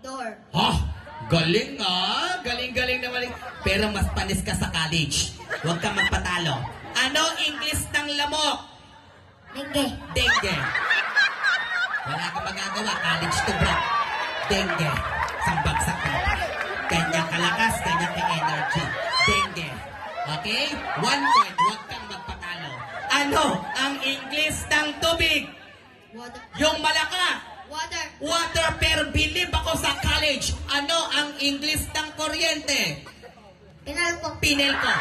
Door. Ha? Galing ah. Galing-galing naman. Pero mas panis ka sa college. Huwag kang magpatalo. Ano English ng lamok? Dengue. Dengue. Wala kang magagawa. College to bro. Dengue. Sambagsak ka. Kanyang kalakas, kanyang ka-energy. Dengue. Okay? 1 point. Huwag kang magpatalo. Ano ang English ng tubig? Water. Yung malaka. Water. Water, pero believe ako sa college. Ano ang English ng kuryente? Pinal po. Pinel ko.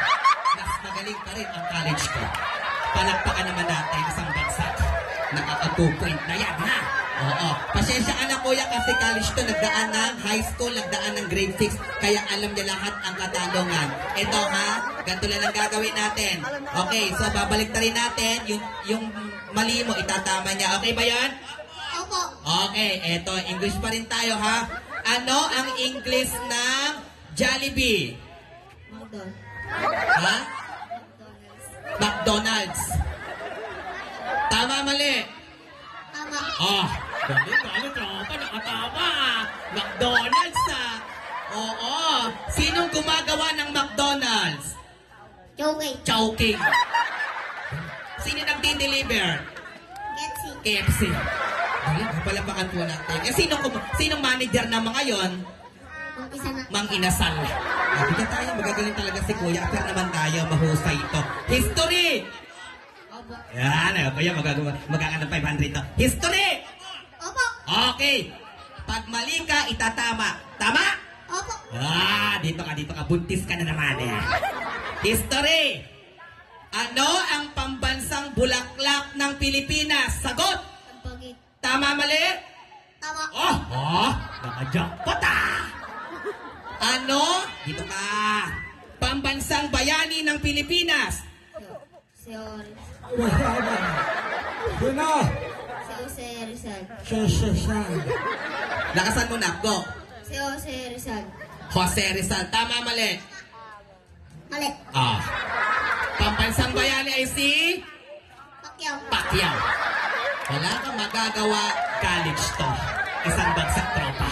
Mas magaling pa rin ang college ko. Palakpakan naman natin isang bagsak. Nakaka 2 point na yan, ha? Oo. Pasensya ka na, kuya, kasi college to. Nagdaan ng high school, nagdaan ng grade 6. Kaya alam niya lahat ang katanungan. Ito, ha? Ganito lang ang gagawin natin. Okay, so babalik na rin natin. Yung mali mo, itatama niya. Okay ba yan? Opo. Okay, eto, English pa rin tayo, ha? Ano ang English ng Jollibee? McDonald's. Ha? McDonald's. McDonald's. Tama, mali. Tama. Oh, galing, tropa, nakatama. McDonald's, Oo. Sinong gumagawa ng McDonald's? Joking. Chowking. Sino nagdi-deliver? Getsi. KFC. Galing, palapakan po natin. Sinong manager na mga yon? Umpisa na. Mang Inasal. Bigyan tayo, magagaling talaga si Kuya. Pero naman tayo, mahusay ito. History! Opo. Yan, Kuya, magkakaroon ng 500 to. History! Opo. Okay. Pag mali ka, itatama. Tama? Opo. Dito ka. Buntis ka na naman eh. History! Ano ang pambansang bulaklak ng Pilipinas? Sagot! Tampagit. Tama, mali? Tama. Nakajackpot Ano? Dito ka. Pambansang bayani ng Pilipinas. Seor. Sino? Jose Rizal. Lakasan mo na. Go. Jose Rizal. Jose Rizal. Tama, mali? Mali. Pambansang bayani ay si Pacquiao. Pacquiao. Wala kang magagawa. College to. Isang bagsak tropa.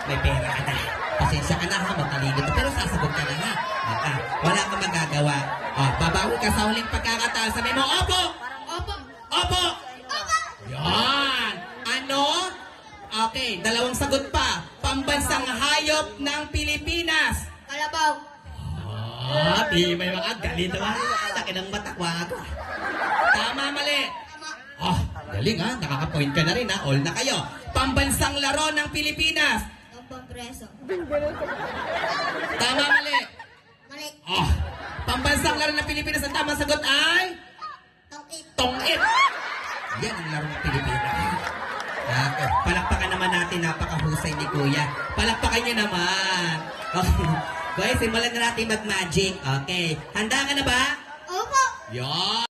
May pera ka na. Pasensya ka na ha. Matalino to. Pero sasagot ka na ha. Wala kang magagawa. Babawi ka sa huling pagkakataon. Sabi mo, opo! Opo. Opo! Opo. Yan! Ano? Okay, 2 sagot pa. Pambansang hayop ng Pilipinas. Kalabaw. Di may mga galito ha. Laki ng matakwa ka. Tama, mali. Tama. Galing ha. Nakaka-point ka na rin ha. All na kayo. Pambansang laro ng Pilipinas. Tumpang preso. Tama, mali. Mali. Pambansang laro ng Pilipinas. Ang tamang sagot ay Tongkit. Tongit. Yan ang laro ng Pilipinas. Okay. Palakpakan naman natin. Napakahusay ni Kuya. Palakpakan niyo naman. Okay. Guys, simulan na natin mag-magic. Okay. Handa ka na ba? Opo. Yan.